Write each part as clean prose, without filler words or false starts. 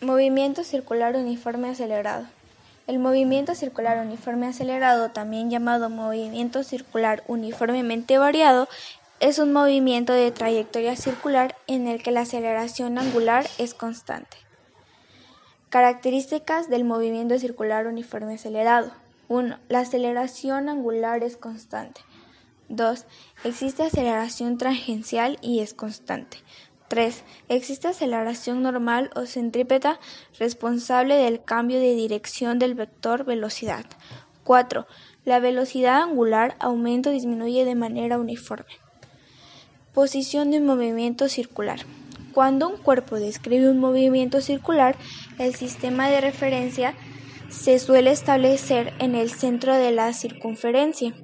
Movimiento circular uniforme acelerado. El movimiento circular uniforme acelerado, también llamado movimiento circular uniformemente variado, es un movimiento de trayectoria circular en el que la aceleración angular es constante. Características del movimiento circular uniforme acelerado. 1. La aceleración angular es constante. 2. Existe aceleración tangencial y es constante. 3. Existe aceleración normal o centrípeta responsable del cambio de dirección del vector velocidad. 4. La velocidad angular aumenta o disminuye de manera uniforme. Posición de un movimiento circular. Cuando un cuerpo describe un movimiento circular, el sistema de referencia se suele establecer en el centro de la circunferencia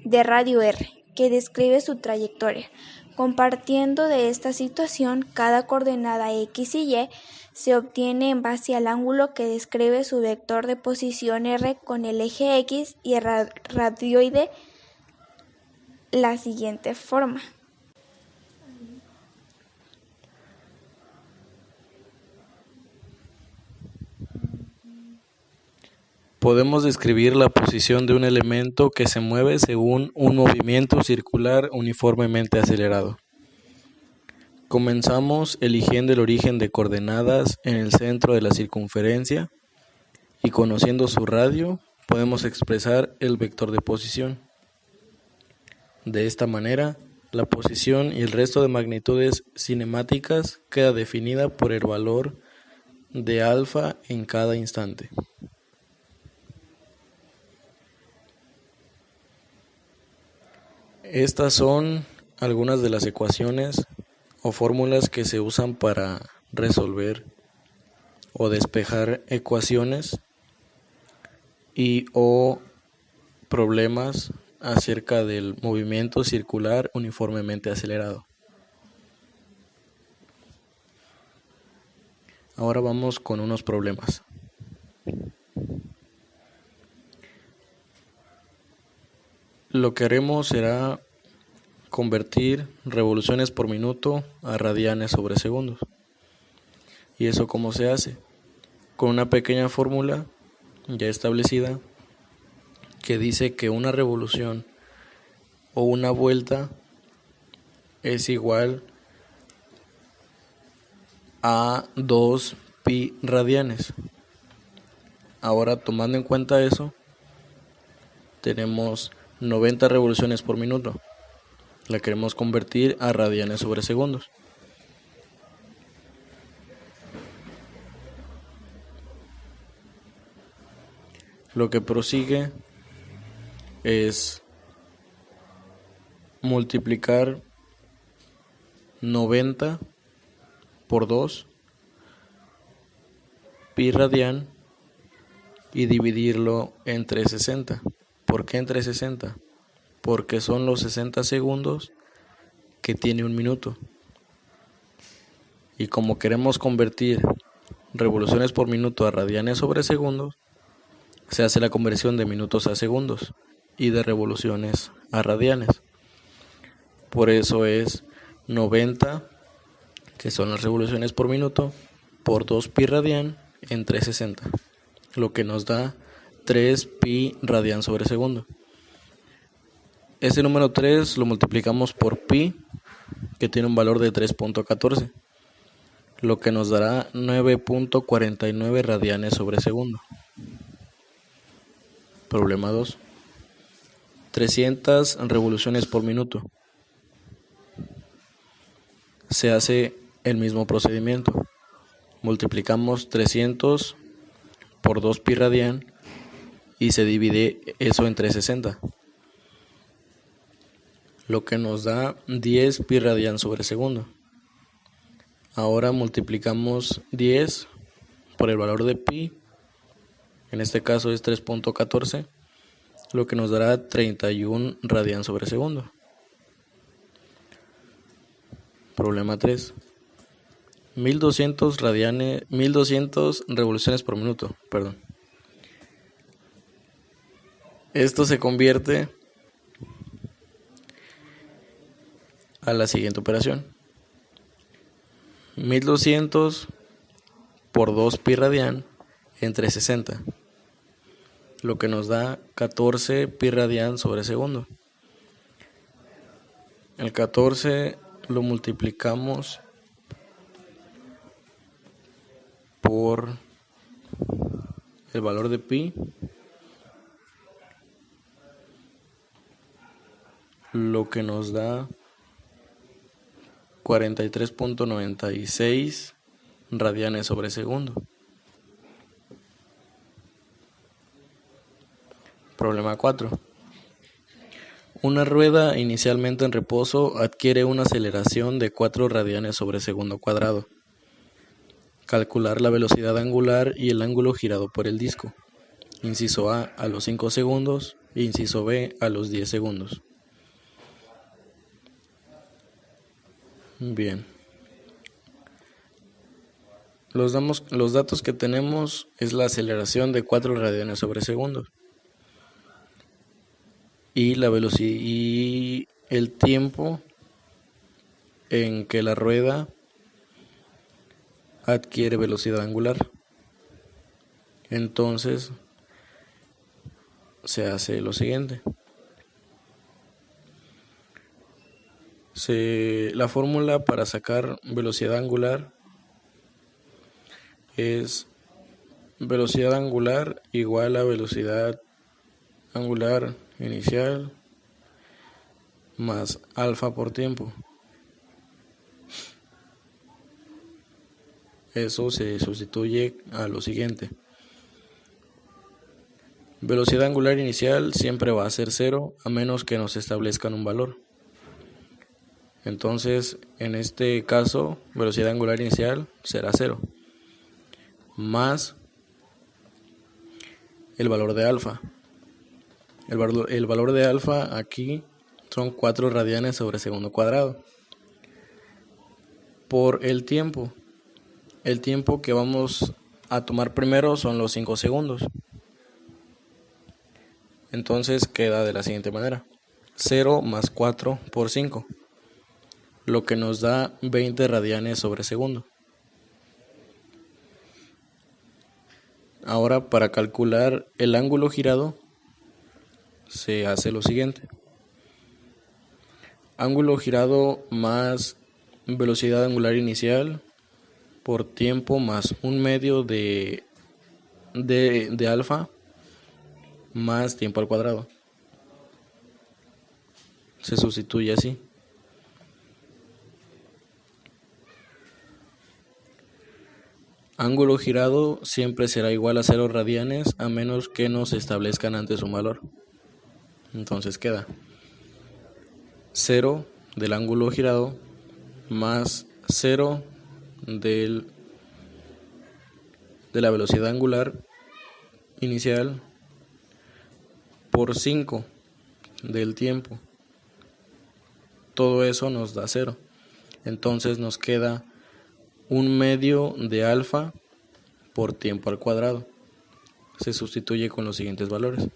de radio r, que describe su trayectoria. Compartiendo de esta situación, cada coordenada x y y se obtiene en base al ángulo que describe su vector de posición r con el eje x y el radioide la siguiente forma. Podemos describir la posición de un elemento que se mueve según un movimiento circular uniformemente acelerado. Comenzamos eligiendo el origen de coordenadas en el centro de la circunferencia y conociendo su radio podemos expresar el vector de posición. De esta manera, la posición y el resto de magnitudes cinemáticas queda definida por el valor de alfa en cada instante. Estas son algunas de las ecuaciones o fórmulas que se usan para resolver o despejar ecuaciones o problemas acerca del movimiento circular uniformemente acelerado. Ahora vamos con unos problemas. Lo que haremos será convertir revoluciones por minuto a radianes sobre segundos. ¿Y eso cómo se hace? Con una pequeña fórmula ya establecida que dice que una revolución o una vuelta es igual a 2 pi radianes. Ahora, tomando en cuenta eso, tenemos 90 revoluciones por minuto. La queremos convertir a radianes sobre segundos. Lo que prosigue es multiplicar 90 por 2 pi radian y dividirlo entre 60. ¿Por qué entre 60? Porque son los 60 segundos que tiene un minuto. Y como queremos convertir revoluciones por minuto a radianes sobre segundos, se hace la conversión de minutos a segundos y de revoluciones a radianes. Por eso es 90, que son las revoluciones por minuto, por 2 pi radian entre 60, lo que nos da 3 pi radian sobre segundo. Ese número 3 lo multiplicamos por pi, que tiene un valor de 3.14, lo que nos dará 9.49 radianes sobre segundo. Problema 2. 300 revoluciones por minuto. Se hace el mismo procedimiento. Multiplicamos 300 por 2 pi radian y se divide eso entre 60, lo que nos da 10 pi radian sobre segundo. Ahora multiplicamos 10 por el valor de pi, en este caso es 3.14, lo que nos dará 31 radian sobre segundo. Problema 3. 1200 revoluciones por minuto, Esto se convierte a la siguiente operación. 1200 por 2 pi radian entre 60, lo que nos da 14 pi radian sobre segundo. El 14 lo multiplicamos por el valor de pi, lo que nos da 43.96 radianes sobre segundo. Problema 4. Una rueda inicialmente en reposo adquiere una aceleración de 4 radianes sobre segundo cuadrado. Calcular la velocidad angular y el ángulo girado por el disco. Inciso A a los 5 segundos e inciso B a los 10 segundos. Bien. Los datos que tenemos es la aceleración de 4 radianes sobre segundo. Y la velocidad y el tiempo en que la rueda adquiere velocidad angular. Entonces se hace lo siguiente. La fórmula para sacar velocidad angular es velocidad angular igual a velocidad angular inicial más alfa por tiempo. Eso se sustituye a lo siguiente. Velocidad angular inicial siempre va a ser 0 a menos que nos establezcan un valor. Entonces, en este caso, velocidad angular inicial será 0 más el valor de alfa. El valor de alfa aquí son 4 radianes sobre segundo cuadrado. Por el tiempo. El tiempo que vamos a tomar primero son los 5 segundos. Entonces queda de la siguiente manera. 0 más 4 por 5. Lo que nos da 20 radianes sobre segundo. Ahora, para calcular el ángulo girado, se hace lo siguiente. Ángulo girado más velocidad angular inicial por tiempo más 1/2 de alfa más tiempo al cuadrado. Se sustituye así. Ángulo girado siempre será igual a 0 radianes a menos que nos establezcan antes un valor. Entonces queda 0 del ángulo girado más 0 de la velocidad angular inicial por 5 del tiempo. Todo eso nos da 0. Entonces nos queda 1/2 de alfa por tiempo al cuadrado. Se sustituye con los siguientes valores.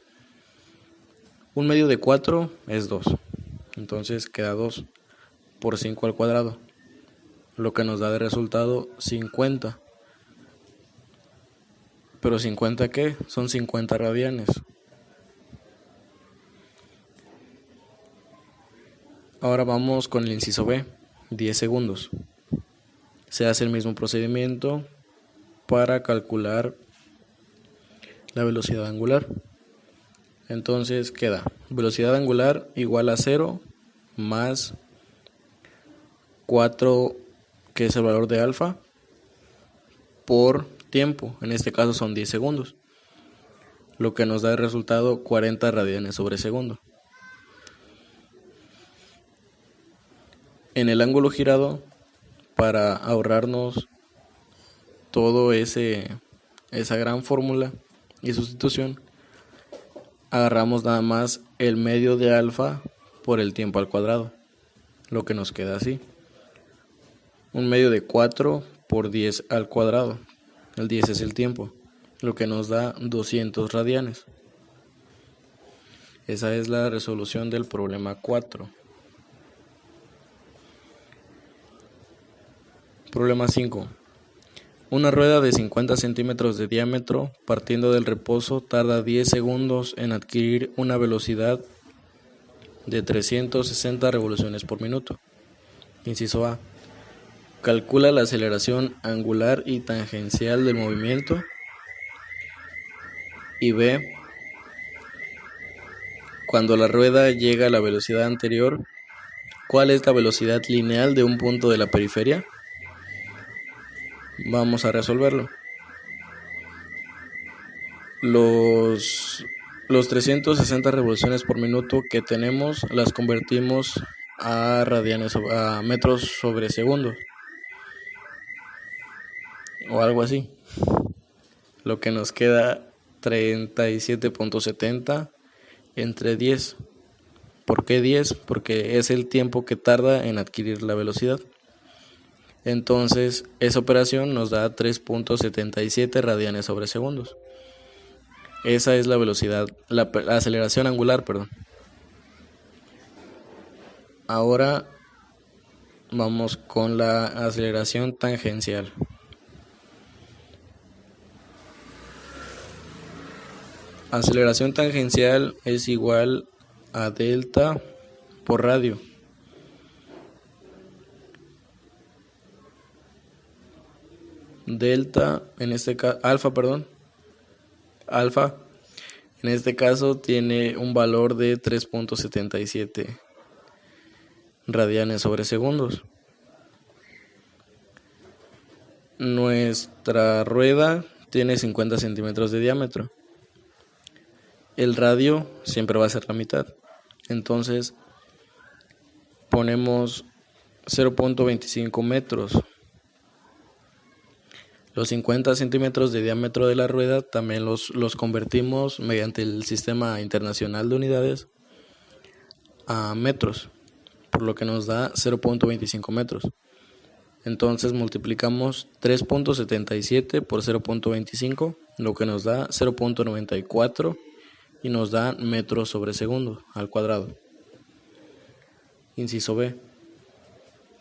1/2 de 4 es 2. Entonces queda 2 por 5 al cuadrado. Lo que nos da de resultado 50. ¿Pero 50 qué? Son 50 radianes. Ahora vamos con el inciso B, 10 segundos. Se hace el mismo procedimiento para calcular la velocidad angular. Entonces queda velocidad angular igual a 0 más 4, que es el valor de alfa, por tiempo. En este caso son 10 segundos. Lo que nos da el resultado 40 radianes sobre segundo. En el ángulo girado, para ahorrarnos todo esa gran fórmula y sustitución, agarramos nada más el medio de alfa por el tiempo al cuadrado, lo que nos queda así. 1/2 de 4 por 10 al cuadrado. El 10 es el tiempo, lo que nos da 200 radianes. Esa es la resolución del problema 4. Problema 5. Una rueda de 50 centímetros de diámetro, partiendo del reposo, tarda 10 segundos en adquirir una velocidad de 360 revoluciones por minuto. Inciso A. Calcula la aceleración angular y tangencial del movimiento. Y B. Cuando la rueda llega a la velocidad anterior, ¿cuál es la velocidad lineal de un punto de la periferia? Vamos a resolverlo. Los 360 revoluciones por minuto que tenemos las convertimos a metros sobre segundos o algo así. Lo que nos queda 37.70 entre 10. ¿Por qué 10? Porque es el tiempo que tarda en adquirir la velocidad. Entonces, esa operación nos da 3.77 radianes sobre segundos. Esa es la velocidad, la aceleración angular, perdón. Ahora vamos con la aceleración tangencial. Aceleración tangencial es igual a delta por radio. Delta, en este caso, alfa, en este caso tiene un valor de 3.77 radianes sobre segundos. Nuestra rueda tiene 50 centímetros de diámetro. El radio siempre va a ser la mitad. Entonces ponemos 0.25 metros. Los 50 centímetros de diámetro de la rueda también los convertimos mediante el Sistema Internacional de Unidades a metros, por lo que nos da 0.25 metros. Entonces multiplicamos 3.77 por 0.25, lo que nos da 0.94 y nos da metros sobre segundo al cuadrado. Inciso B.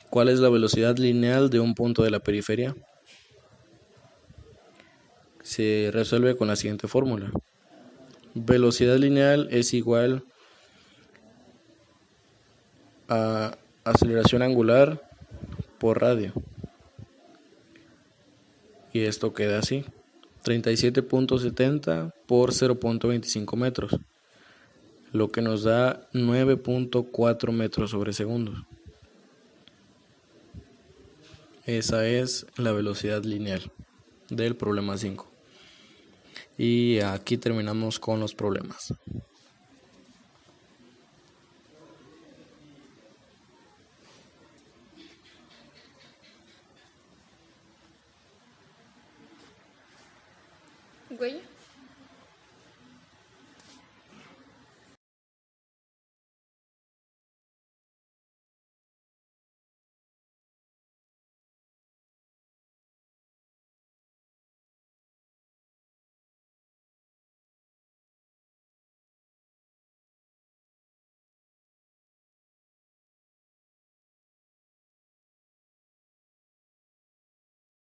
¿Cuál es la velocidad lineal de un punto de la periferia? Se resuelve con la siguiente fórmula. Velocidad lineal es igual a aceleración angular por radio. Y esto queda así. 37.70 por 0.25 metros, lo que nos da 9.4 metros sobre segundo. Esa es la velocidad lineal del problema 5. Y aquí terminamos con los problemas. ¿Huella?